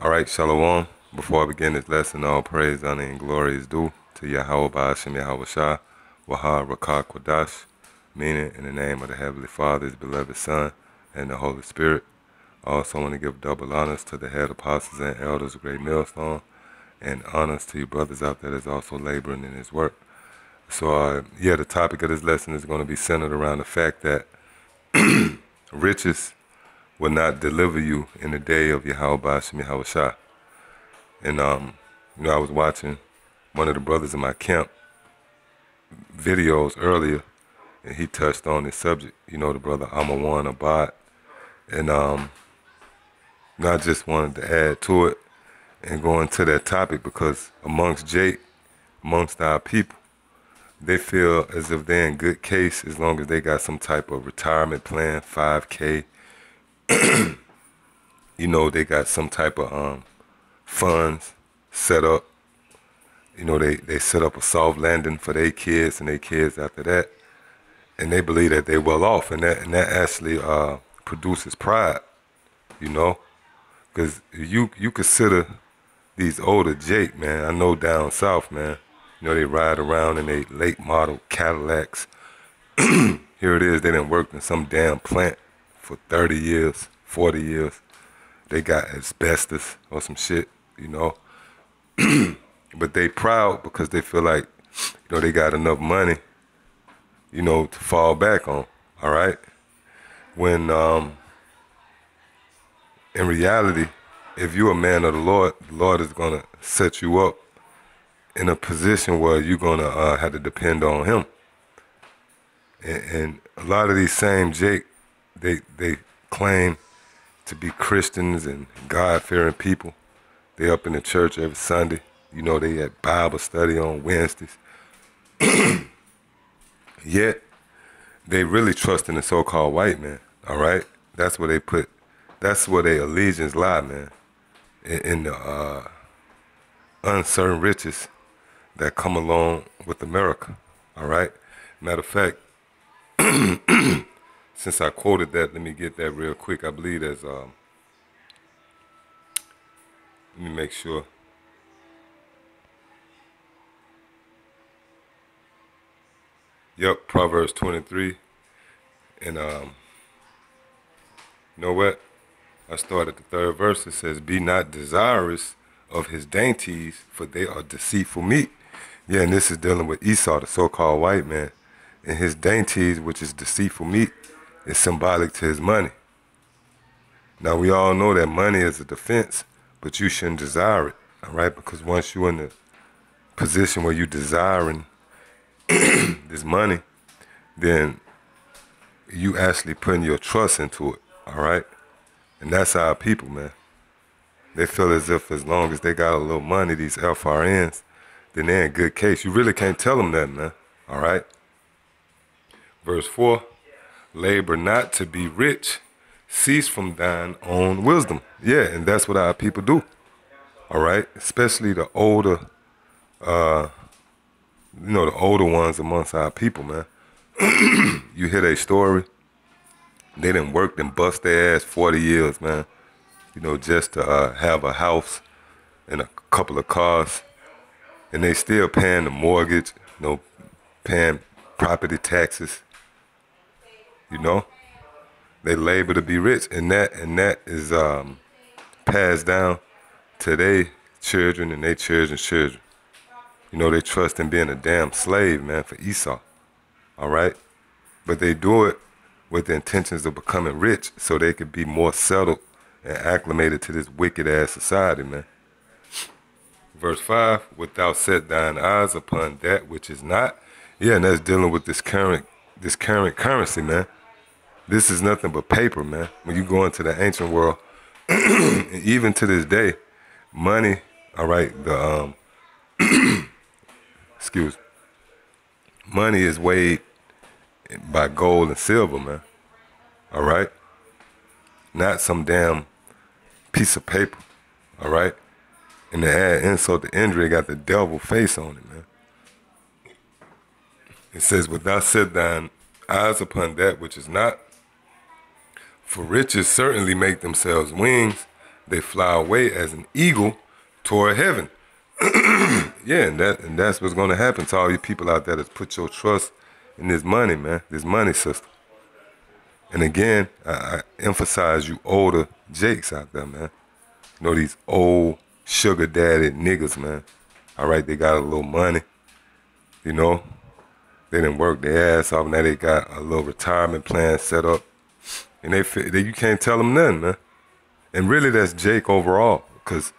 All right, Shalom. Before I begin this lesson, all praise, honor, and glory is due to Yahweh Ba'ashem Yahweh Shah, Wahar Rakah Kwadash, meaning in the name of the Heavenly Father, His beloved Son, and the Holy Spirit. I also want to give double honors to the head apostles and elders of Great Millstone, and honors to you brothers out there that's also laboring in His work. So, the topic of this lesson is going to be centered around the fact that riches will not deliver you in the day of Yahweh Ba'ashem Yahweh Shah. And, I was watching one of the brothers in my camp videos earlier, and he touched on this subject, the brother Amawan Abad. And I just wanted to add to it and go into that topic because amongst our people, they feel as if they're in good case as long as they got some type of retirement plan, 5K. They got some type of funds set up. They set up a soft landing for their kids and their kids after that. And they believe that they're well off, and that actually produces pride, because you consider these older Jake, man. I know down south, man. They ride around in they late model Cadillacs. Here it is, they done worked in some damn plant for 30 years, 40 years. They got asbestos or some shit, But they proud because they feel like, they got enough money, to fall back on, all right? When, in reality, if you're a man of the Lord is going to set you up in a position where you're going to have to depend on Him. And a lot of these same Jake, they claim to be Christians and God-fearing people. They up in the church every Sunday. They had Bible study on Wednesdays. Yet, they really trust in the so-called white man, all right? That's where their allegiance lie, man. In the uncertain riches that come along with America, all right? Matter of fact, since I quoted that, let me get that real quick. I believe there's, let me make sure. Yep, Proverbs 23. And you know what? I started the third verse. It says, "Be not desirous of his dainties, for they are deceitful meat." Yeah, and this is dealing with Esau, the so-called white man. And his dainties, which is deceitful meat, is symbolic to his money. Now, we all know that money is a defense, but you shouldn't desire it, all right? Because once you're in the position where you're desiring this money, then you actually putting your trust into it, all right? And that's our people, man. They feel as if as long as they got a little money, these FRNs, then they're in good case. You really can't tell them that, man, all right? Verse 4, "Labor not to be rich, cease from thine own wisdom." Yeah, and that's what our people do, all right? Especially the older, the older ones amongst our people, man. You hear their story. They done worked and bust their ass 40 years, man. Just to have a house and a couple of cars. And they still paying the mortgage, paying property taxes. They labor to be rich. And that is passed down to their children and their children's children. They trust in being a damn slave, man, for Esau. All right? But they do it with the intentions of becoming rich so they could be more settled and acclimated to this wicked-ass society, man. Verse 5, "Wilt thou set thine eyes upon that which is not?" Yeah, and that's dealing with this current currency, man. This is nothing but paper, man. When you go into the ancient world, and even to this day, money, all right, money is weighed by gold and silver, man. All right? Not some damn piece of paper. All right? And to add insult to injury, it got the devil face on it, man. It says, "Wilt thou set thine eyes upon that which is not? For riches certainly make themselves wings, They fly away as an eagle toward heaven. Yeah, and that's what's gonna happen to all you people out there that put your trust in this money, man, this money system. And again, I emphasize you older Jakes out there, man. You know, these old sugar daddy niggas, man. All right, they got a little money, you know. They didn't work their ass off. Now they got a little retirement plan set up. And you can't tell them nothing, man. And really that's Jake overall. Because,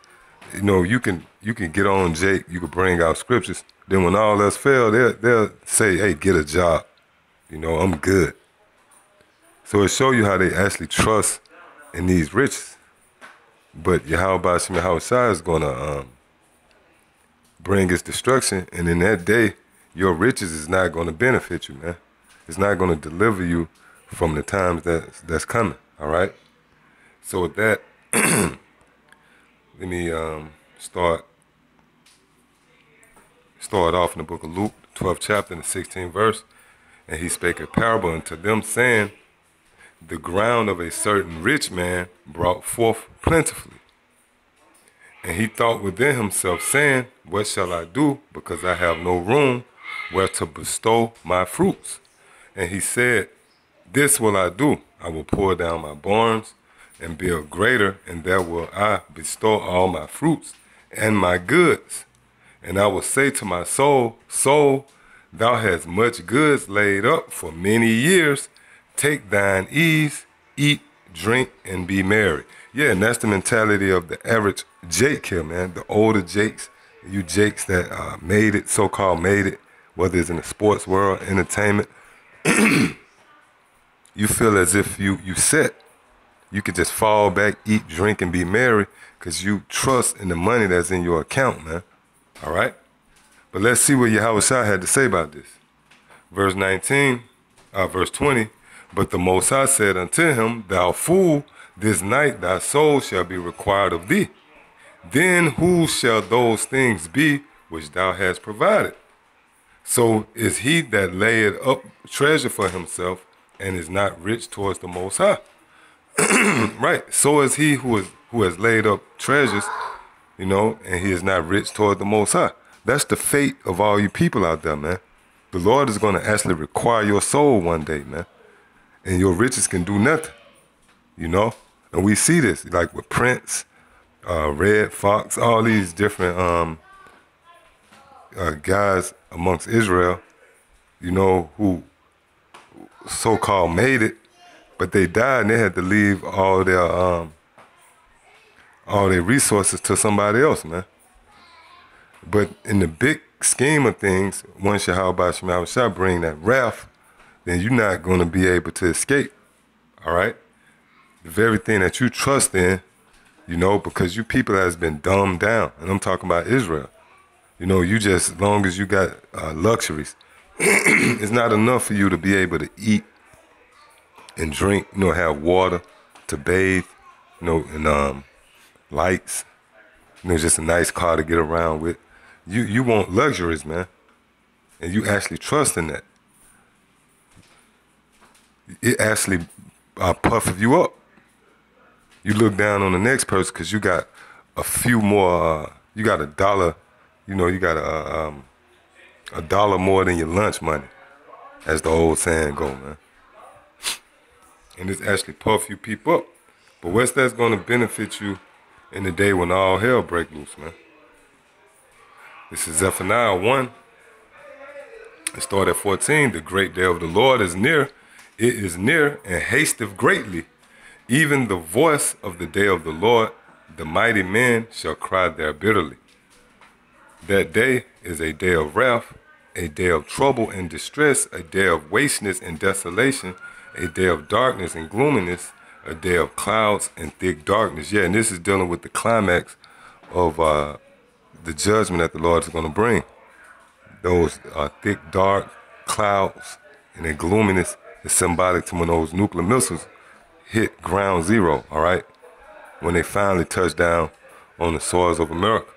you know, you can get on Jake, you can bring out scriptures. Then when all else fails, they'll say, hey, get a job. You know, I'm good. So it shows you how they actually trust in these riches. But Yahweh Shem Yahushua is going to bring his destruction. And in that day, your riches is not going to benefit you, man. It's not going to deliver you from the times that's coming, all right? So with that, let me start off in the book of Luke, 12th chapter, and the 16th verse. And he spake a parable unto them, saying, the ground of a certain rich man brought forth plentifully. And he thought within himself, saying, what shall I do, because I have no room where to bestow my fruits? And he said, this will I do. I will pour down my barns and build greater, and there will I bestow all my fruits and my goods. And I will say to my soul, soul, thou hast much goods laid up for many years. Take thine ease, eat, drink, and be merry. Yeah, and that's the mentality of the average Jake here, man. The older Jakes, you Jakes that made it, so-called made it, whether it's in the sports world, entertainment. You feel as if you set. You could just fall back, eat, drink, and be merry because you trust in the money that's in your account, man. All right? But let's see what Yahushua had to say about this. Verse 20. But the Most High said unto him, thou fool, this night thy soul shall be required of thee. Then whose shall those things be which thou hast provided? So is he that layeth up treasure for himself and is not rich towards the Most High. Right. So is he who has laid up treasures, you know, and he is not rich toward the Most High. That's the fate of all you people out there, man. The Lord is going to actually require your soul one day, man. And your riches can do nothing, you know. And we see this, like with Prince, Red Fox, all these different guys amongst Israel, you know, who so-called made it, but they died and they had to leave all their resources to somebody else, man. But in the big scheme of things, once Yahweh Shem Yahushua bring that wrath, then you're not going to be able to escape, all right? The very thing that you trust in, you know, because you people has been dumbed down, and I'm talking about Israel. You know, you just, as long as you got luxuries, it's not enough for you to be able to eat and drink, you know, have water to bathe, you know, and lights, you know, just a nice car to get around with. You want luxuries, man, and you actually trust in that. It actually puffs you up. You look down on the next person because you got a few more, you got $1, you know, you got $1 more than your lunch money, as the old saying go, man. And this actually puff you people up. But what's that's going to benefit you in the day when all hell break loose, man? This is Zephaniah 1. It started at 14. The great day of the Lord is near. It is near and hasteth greatly. Even the voice of the day of the Lord, the mighty men shall cry there bitterly. That day is a day of wrath, a day of trouble and distress, a day of wasteness and desolation, a day of darkness and gloominess, a day of clouds and thick darkness. Yeah, and this is dealing with the climax of the judgment that the Lord is going to bring. Those thick, dark clouds and their gloominess is symbolic to when those nuclear missiles hit ground zero, all right? When they finally touch down on the soils of America.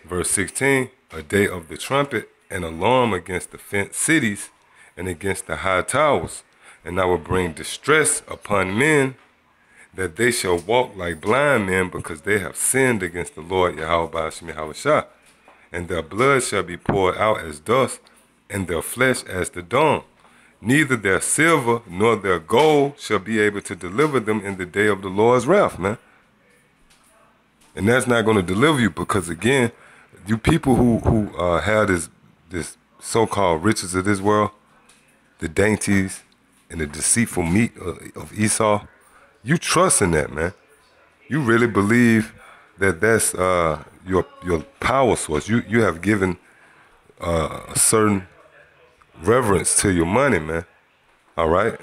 Verse 16, a day of the trumpet, an alarm against the fenced cities and against the high towers. And I will bring distress upon men, that they shall walk like blind men, because they have sinned against the Lord Yahweh Ba'ashem Yahushua. And their blood shall be poured out as dust, and their flesh as the dung. Neither their silver nor their gold shall be able to deliver them in the day of the Lord's wrath, man. And that's not going to deliver you, because again, you people who have this so-called riches of this world, the dainties and the deceitful meat of Esau, you trust in that, man. You really believe that that's your power source. You have given a certain reverence to your money, man. All right?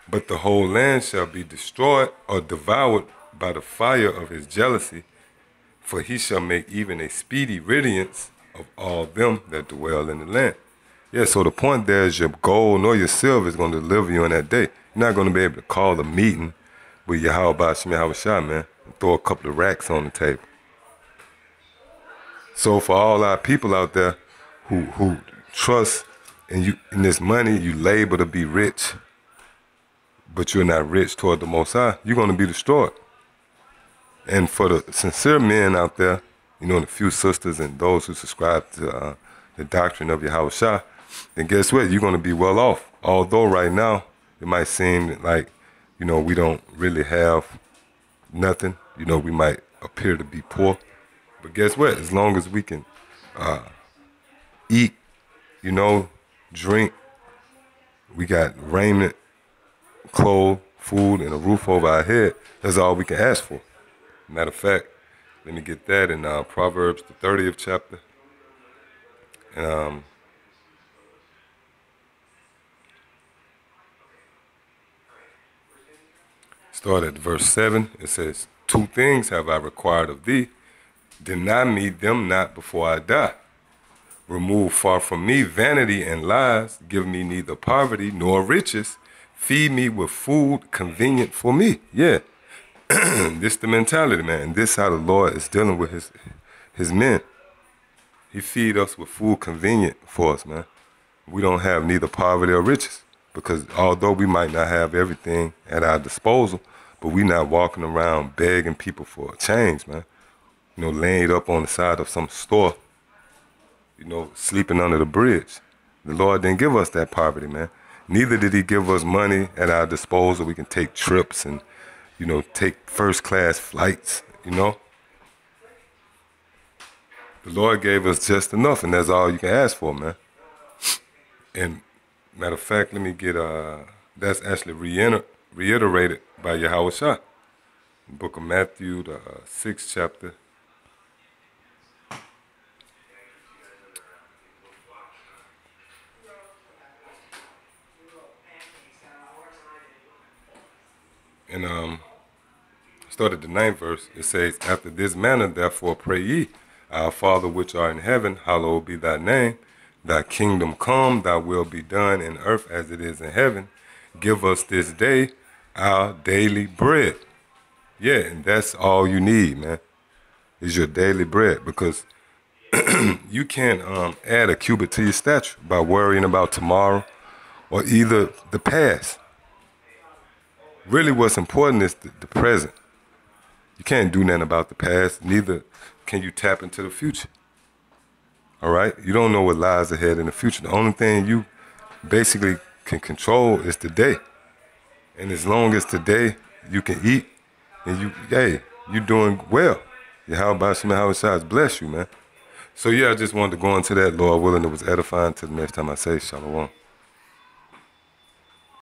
But the whole land shall be destroyed or devoured by the fire of his jealousy, for he shall make even a speedy riddance of all them that dwell in the land. Yeah, so the point there is your gold nor your silver is going to deliver you in that day. You're not going to be able to call a meeting with Yahweh Ba'ashem Yahushua, man, and throw a couple of racks on the table. So for all our people out there who trust in this money, you labor to be rich, but you're not rich toward the Most High, you're going to be destroyed. And for the sincere men out there, you know, the few sisters and those who subscribe to the doctrine of Yahushua, then guess what? You're going to be well off. Although right now, it might seem like, you know, we don't really have nothing. You know, we might appear to be poor. But guess what? As long as we can eat, you know, drink, we got raiment, clothes, food, and a roof over our head, that's all we can ask for. Matter of fact, let me get that in Proverbs, the 30th chapter. And start at verse 7. It says, 2 things have I required of thee. Deny me them not before I die. Remove far from me vanity and lies. Give me neither poverty nor riches. Feed me with food convenient for me. Yeah. This the mentality, man. And this how the Lord is dealing with his men. He feed us with food convenient for us, man. We don't have neither poverty or riches, because although we might not have everything at our disposal, but we not walking around begging people for a change, man. You know, laying up on the side of some store, you know, sleeping under the bridge. The Lord didn't give us that poverty, man. Neither did he give us money at our disposal. We can take trips and, you know, take first-class flights, you know. The Lord gave us just enough, and that's all you can ask for, man. And matter of fact, let me get, that's actually reiterated by Yahushua. Book of Matthew, the 6th chapter. And start at the 9th verse. It says, after this manner, therefore, pray ye, our Father which art in heaven, hallowed be thy name. Thy kingdom come, thy will be done in earth as it is in heaven. Give us this day our daily bread. Yeah, and that's all you need, man, is your daily bread. Because you can't add a cubit to your stature by worrying about tomorrow or either the past. Really what's important is the present. You can't do nothing about the past, neither can you tap into the future. All right? You don't know what lies ahead in the future. The only thing you basically can control is today. And as long as today you can eat, and you're doing well. Yahweh Ba'ashem Yahushua bless you, man. So yeah, I just wanted to go into that, Lord willing, it was edifying. Till the next time I say shalom.